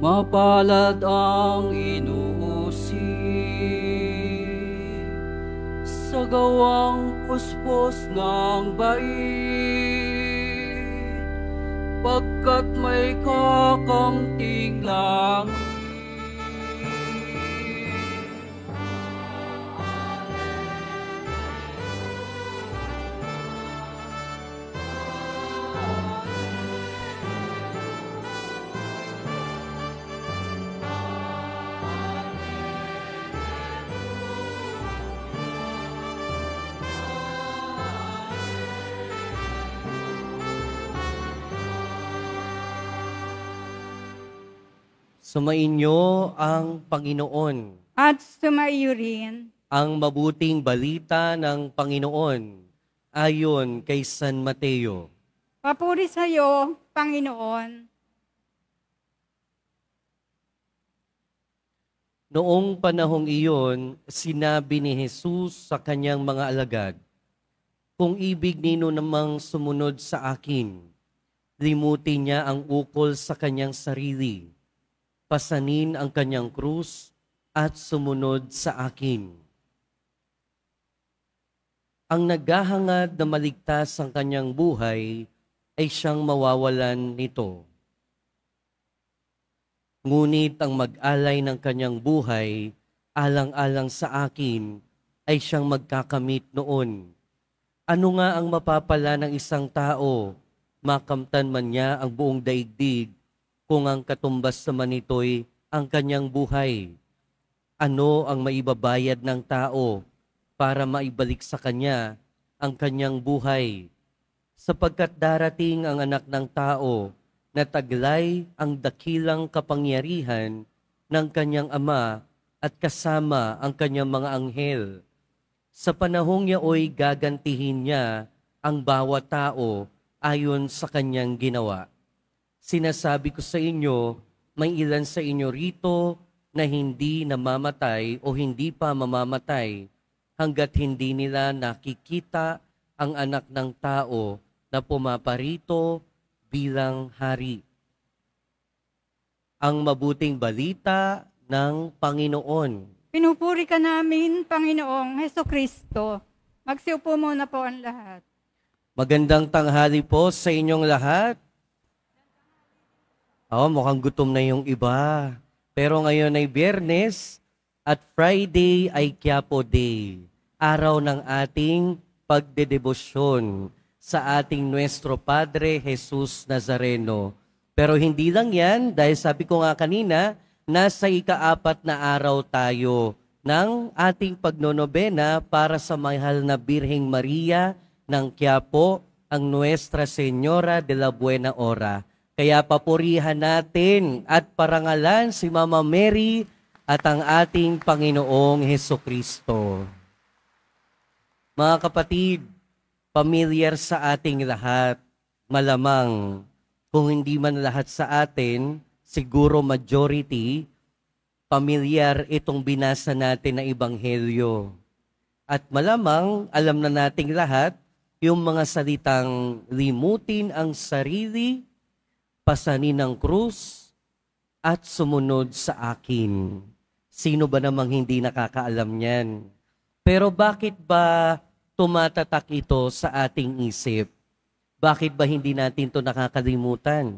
Mapalad ang inuusig sa gawang puspos ng bait, pagkat may kakamting langit. Sumainyo ang Panginoon. At sumaiyo rin. Ang mabuting balita ng Panginoon ayon kay San Mateo. Papuri sa iyo, Panginoon. Noong panahong iyon, sinabi ni Jesus sa kanyang mga alagad, "Kung ibig nino namang sumunod sa akin, limutin niya ang ukol sa kanyang sarili. Pasanin ang kanyang krus at sumunod sa akin. Ang naghahangad na maligtas ang kanyang buhay ay siyang mawawalan nito. Ngunit ang mag-alay ng kanyang buhay, alang-alang sa akin, ay siyang magkakamit noon. Ano nga ang mapapala ng isang tao, makamtan man niya ang buong daigdig, kung ang katumbas naman nito'y ang kanyang buhay? Ano ang maibabayad ng tao para maibalik sa kanya ang kanyang buhay? Sapagkat darating ang anak ng tao na taglay ang dakilang kapangyarihan ng kanyang ama at kasama ang kanyang mga anghel. Sa panahong yaoy gagantihin niya ang bawat tao ayon sa kanyang ginawa. Sinasabi ko sa inyo, may ilan sa inyo rito na hindi namamatay o hindi pa mamamatay hanggat hindi nila nakikita ang anak ng tao na pumaparito bilang hari." Ang mabuting balita ng Panginoon. Pinupuri ka namin, Panginoong Hesukristo. Magsiupo muna po ang lahat. Magandang tanghali po sa inyong lahat. Mukhang gutom na yung iba. Pero ngayon ay Biyernes at Friday ay Quiapo Day, araw ng ating pagdedebosyon sa ating Nuestro Padre Jesus Nazareno. Pero hindi lang yan, dahil sabi ko nga kanina, nasa ika-4 na araw tayo ng ating pagnonobena para sa mahal na Birheng Maria ng Quiapo, ang Nuestra Señora de la Buena Hora. Kaya papurihan natin at parangalan si Mama Mary at ang ating Panginoong Hesukristo. Mga kapatid, pamilyar sa ating lahat, malamang kung hindi man lahat sa atin, siguro majority, pamilyar itong binasa natin na ebanghelyo. At malamang alam na nating lahat yung mga salitang limutin ang sarili, pasanin ang krus, at sumunod sa akin. Sino ba namang hindi nakakaalam niyan? Pero bakit ba tumatatak ito sa ating isip? Bakit ba hindi natin ito nakakalimutan?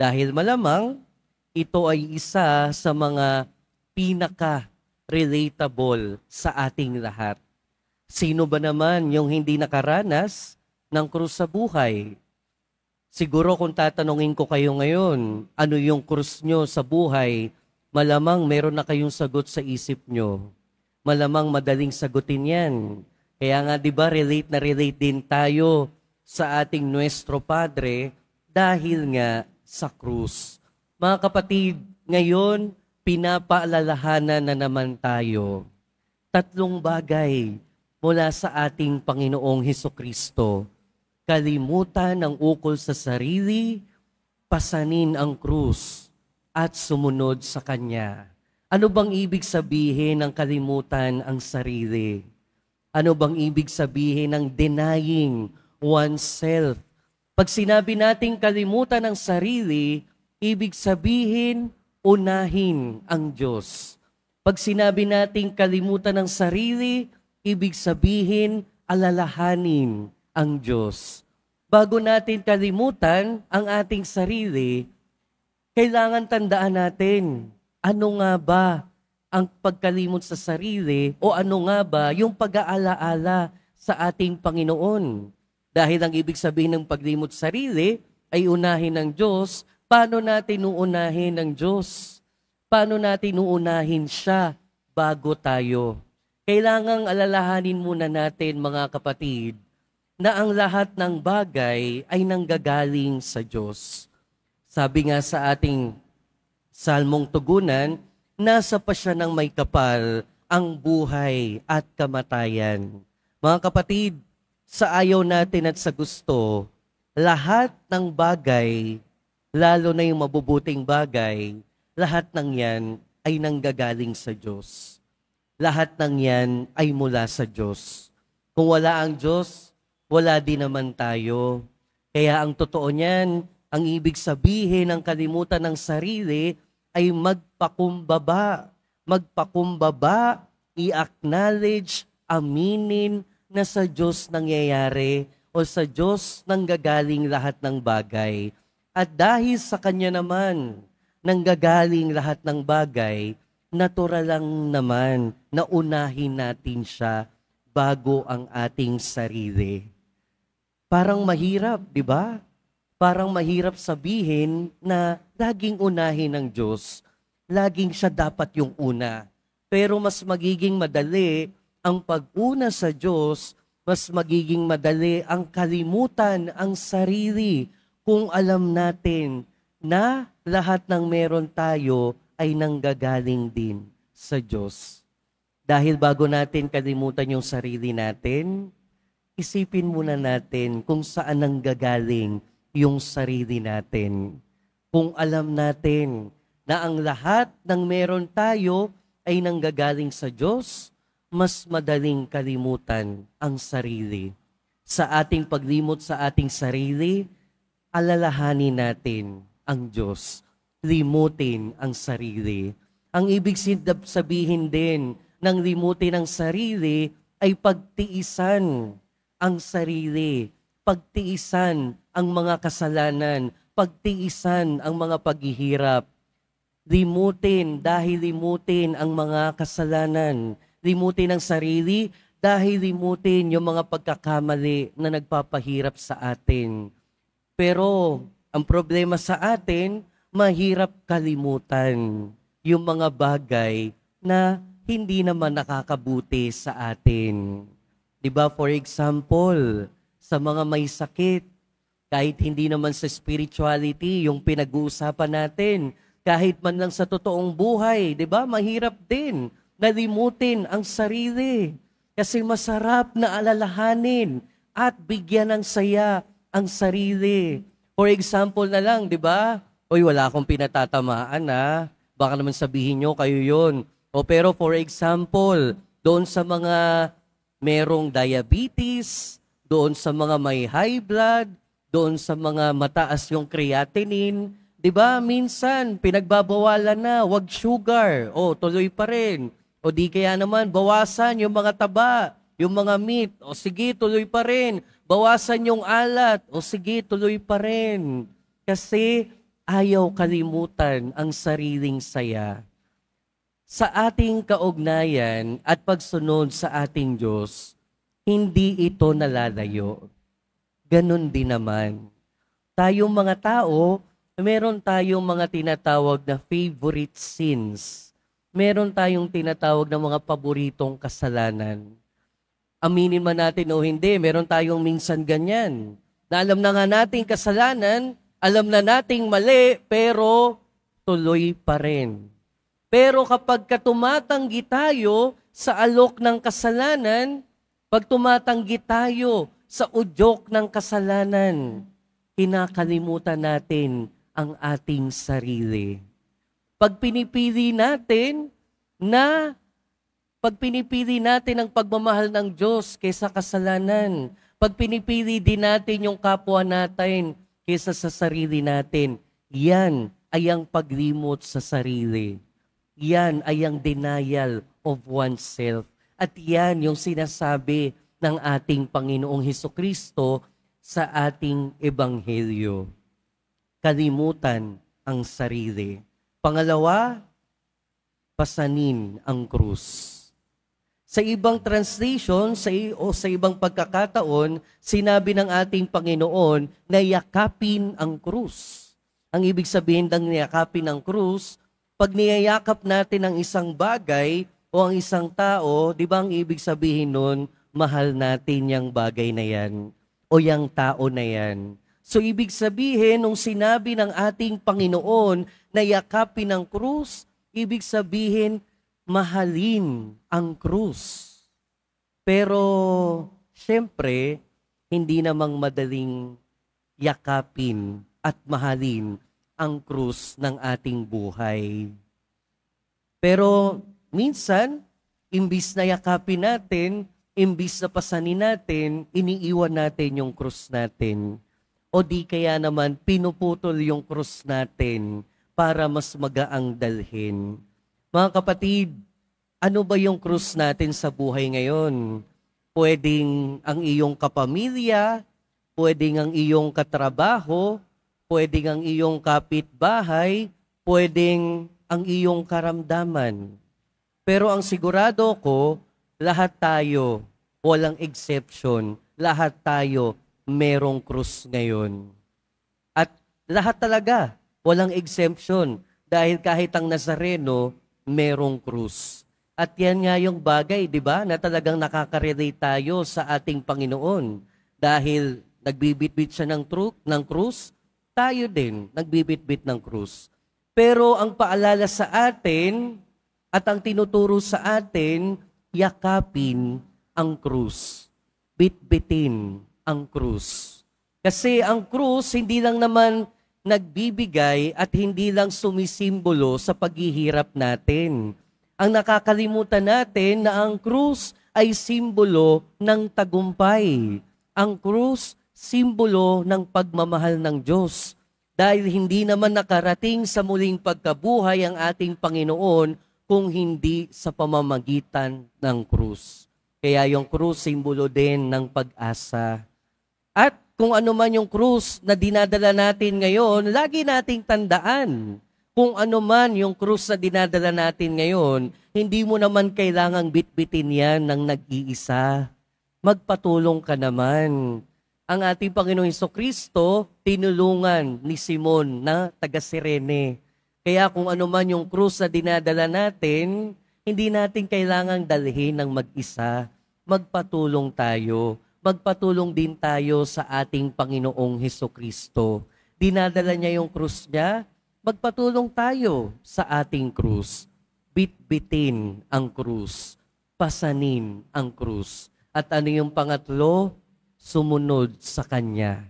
Dahil malamang ito ay isa sa mga pinaka-relatable sa ating lahat. Sino ba naman yung hindi nakaranas ng krus sa buhay? Siguro kung tatanungin ko kayo ngayon, ano yung krus nyo sa buhay, malamang meron na kayong sagot sa isip nyo. Malamang madaling sagutin yan. Kaya nga 'di ba relate na relate din tayo sa ating Nuestro Padre dahil nga sa krus. Mga kapatid, ngayon pinapaalalahanan na naman tayo. 3 bagay mula sa ating Panginoong Hesukristo. Kalimutan ang ukol sa sarili, pasanin ang krus, at sumunod sa Kanya. Ano bang ibig sabihin ng kalimutan ang sarili? Ano bang ibig sabihin ng denying oneself? Pag sinabi nating kalimutan ang sarili, ibig sabihin unahin ang Diyos. Pag sinabi nating kalimutan ng sarili, ibig sabihin alalahanin ang Diyos. Bago natin kalimutan ang ating sarili, kailangan tandaan natin, ano nga ba ang pagkalimot sa sarili o ano nga ba yung pag-aalaala sa ating Panginoon. Dahil ang ibig sabihin ng paglimot sa sarili ay unahin ng Diyos, paano natin uunahin ng Diyos? Paano natin uunahin siya bago tayo? Kailangang alalahanin muna natin, mga kapatid, na ang lahat ng bagay ay nanggagaling sa Diyos. Sabi nga sa ating salmong tugunan, nasa pa siya ng may kapal ang buhay at kamatayan. Mga kapatid, sa ayaw natin at sa gusto, lahat ng bagay, lalo na yung mabubuting bagay, lahat ng yan ay nanggagaling sa Diyos. Lahat ng yan ay mula sa Diyos. Kung wala ang Diyos, wala din naman tayo. Kaya ang totoo niyan, ang ibig sabihin ng kalimutan ng sarili ay magpakumbaba. Magpakumbaba, i-acknowledge, aminin na sa Diyos nangyayari o sa Diyos nanggagaling lahat ng bagay. At dahil sa Kanya naman, nanggagaling lahat ng bagay, natural lang naman na unahin natin siya bago ang ating sarili. Parang mahirap, di ba? Parang mahirap sabihin na laging unahin ng Diyos, laging siya dapat yung una. Pero mas magiging madali ang pag-una sa Diyos, mas magiging madali ang kalimutan ang sarili kung alam natin na lahat ng meron tayo ay nanggagaling din sa Diyos. Dahil bago natin kalimutan yung sarili natin, isipin muna natin kung saan nanggagaling yung sarili natin. Kung alam natin na ang lahat ng meron tayo ay nanggagaling sa Diyos, mas madaling kalimutan ang sarili. Sa ating paglimot sa ating sarili, alalahanin natin ang Diyos. Limutin ang sarili. Ang ibig sabihin din ng limutin ang sarili ay pagtiisan ang sarili. Pagtiisan ang mga kasalanan, pagtiisan ang mga paghihirap. Limutin dahil limutin ang mga kasalanan. Limutin ang sarili dahil limutin yung mga pagkakamali na nagpapahirap sa atin. Pero ang problema sa atin, mahirap kalimutan yung mga bagay na hindi naman nakakabuti sa atin. Diba, for example, sa mga may sakit, kahit hindi naman sa spirituality yung pinag-uusapan natin, kahit man lang sa totoong buhay, diba, mahirap din nalimutin ang sarili. Kasi masarap na alalahanin at bigyan ng saya ang sarili. For example na lang, diba, oy, wala akong pinatatamaan ha, baka naman sabihin nyo kayo yun. O pero for example, doon sa mga merong diabetes, doon sa mga may high blood, doon sa mga mataas yung creatinine, di ba? Minsan, pinagbabawalan na, wag sugar, o tuloy pa rin. O di kaya naman, bawasan yung mga taba, yung mga meat, o sige, tuloy pa rin. Bawasan yung alat, o sige, tuloy pa rin. Kasi ayaw kalimutan ang sariling saya. Sa ating kaugnayan at pagsunod sa ating Diyos, hindi ito nalalayo. Ganon din naman. Tayong mga tao, meron tayong mga tinatawag na favorite sins. Meron tayong tinatawag na mga paboritong kasalanan. Aminin man natin o hindi, meron tayong minsan ganyan. Na alam na nga nating kasalanan, alam na nating mali, pero tuloy pa rin. Pero kapag tumatanggi tayo sa alok ng kasalanan, pag tumatanggi tayo sa udyok ng kasalanan, kinakalimutan natin ang ating sarili. Pag pinipili natin ang pagmamahal ng Diyos kaysa kasalanan, pag pinipili din natin yung kapwa natin kaysa sa sarili natin, yan ay ang paglimot sa sarili. Yan ay ang denial of oneself. At yan yung sinasabi ng ating Panginoong Hesukristo sa ating Ebanghelyo. Kalimutan ang sarili. Pangalawa, pasanin ang krus. Sa ibang translation, sa ibang pagkakataon, sinabi ng ating Panginoon na yakapin ang krus. Ang ibig sabihin ng yakapin ang krus, pag niyayakap natin ang isang bagay o ang isang tao, di ba ang ibig sabihin nun, mahal natin yung bagay na yan o yung tao na yan. So ibig sabihin, nung sinabi ng ating Panginoon na yakapin ang krus, ibig sabihin, mahalin ang krus. Pero, syempre, hindi namang madaling yakapin at mahalin ang krus ng ating buhay. Pero, minsan, imbis na yakapin natin, imbis na pasanin natin, iniiwan natin yung krus natin. O di kaya naman, pinuputol yung krus natin para mas magaang dalhin. Mga kapatid, ano ba yung krus natin sa buhay ngayon? Pwedeng ang iyong kapamilya, pwedeng ang iyong katrabaho, pwedeng ang iyong kapitbahay, pwedeng ang iyong karamdaman. Pero ang sigurado ko, lahat tayo, walang exception, lahat tayo merong krus ngayon. At lahat talaga, walang exemption, dahil kahit ang Nazareno, merong krus. At yan nga yung bagay, di ba, na talagang nakaka-relate tayo sa ating Panginoon. Dahil nagbibitbit siya ng krus, tayo din nagbibitbit ng krus. Pero ang paalala sa atin at ang tinuturo sa atin, yakapin ang krus. Bitbitin ang krus. Kasi ang krus hindi lang naman nagbibigay at hindi lang sumisimbolo sa paghihirap natin. Ang nakakalimutan natin na ang krus ay simbolo ng tagumpay. Ang krus, simbolo ng pagmamahal ng Diyos. Dahil hindi naman nakarating sa muling pagkabuhay ang ating Panginoon kung hindi sa pamamagitan ng krus. Kaya yung krus, simbolo din ng pag-asa. At kung ano man yung krus na dinadala natin ngayon, lagi nating tandaan. Kung ano man yung krus na dinadala natin ngayon, hindi mo naman kailangang bitbitin yan ng nag-iisa. Magpatulong ka naman. Ang ating Panginoong Hesukristo, tinulungan ni Simon na taga-Sirene. Kaya kung ano man yung krus na dinadala natin, hindi natin kailangang dalhin ng mag-isa. Magpatulong tayo. Magpatulong din tayo sa ating Panginoong Hesukristo. Dinadala niya yung krus niya, magpatulong tayo sa ating krus. Bitbitin ang krus. Pasanin ang krus. At ano yung pangatlo? Sumunod sa Kanya.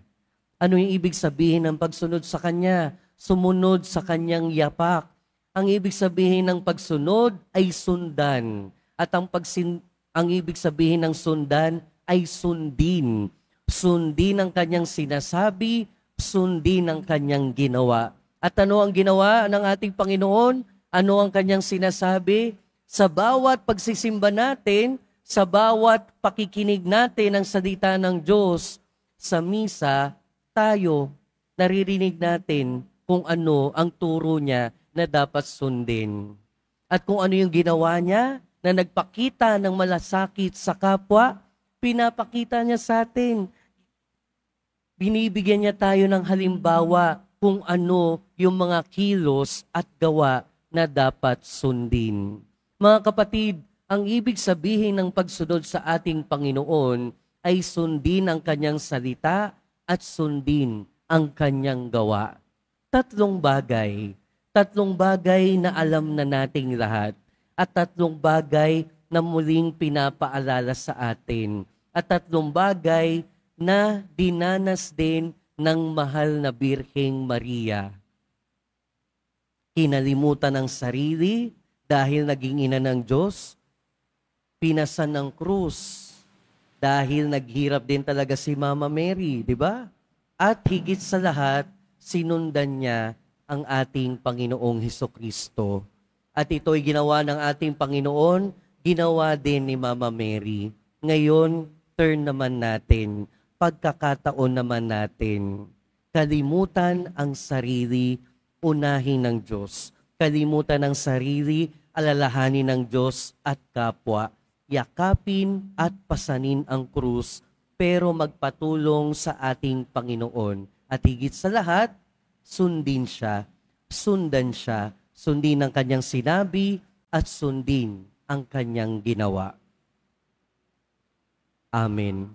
Ano yung ibig sabihin ng pagsunod sa Kanya? Sumunod sa Kanyang yapak. Ang ibig sabihin ng pagsunod ay sundan. At ang ibig sabihin ng sundan ay sundin. Sundin ang Kanyang sinasabi, sundin ang Kanyang ginawa. At ano ang ginawa ng ating Panginoon? Ano ang Kanyang sinasabi? Sa bawat pagsisimba natin, sa bawat pakikinig natin ng salita ng Diyos, sa misa, tayo, naririnig natin kung ano ang turo niya na dapat sundin. At kung ano yung ginawa niya, na nagpakita ng malasakit sa kapwa, pinapakita niya sa atin. Binibigyan niya tayo ng halimbawa kung ano yung mga kilos at gawa na dapat sundin. Mga kapatid, ang ibig sabihin ng pagsunod sa ating Panginoon ay sundin ang Kanyang salita at sundin ang Kanyang gawa. Tatlong bagay na alam na nating lahat at tatlong bagay na muling pinapaalala sa atin at tatlong bagay na dinanas din ng mahal na Birheng Maria. Kinalimutan ng sarili dahil naging ina ng Diyos, pinasan ng krus dahil naghirap din talaga si Mama Mary, di ba? At higit sa lahat, sinundan niya ang ating Panginoong Hesukristo. At ito'y ginawa ng ating Panginoon, ginawa din ni Mama Mary. Ngayon, turn naman natin, pagkakataon naman natin. Kalimutan ang sarili, unahin ng Diyos. Kalimutan ang sarili, alalahanin ng Diyos at kapwa. Yakapin at pasanin ang krus, pero magpatulong sa ating Panginoon. At higit sa lahat, sundin siya, sundan siya, sundin ang kanyang sinabi at sundin ang kanyang ginawa. Amen.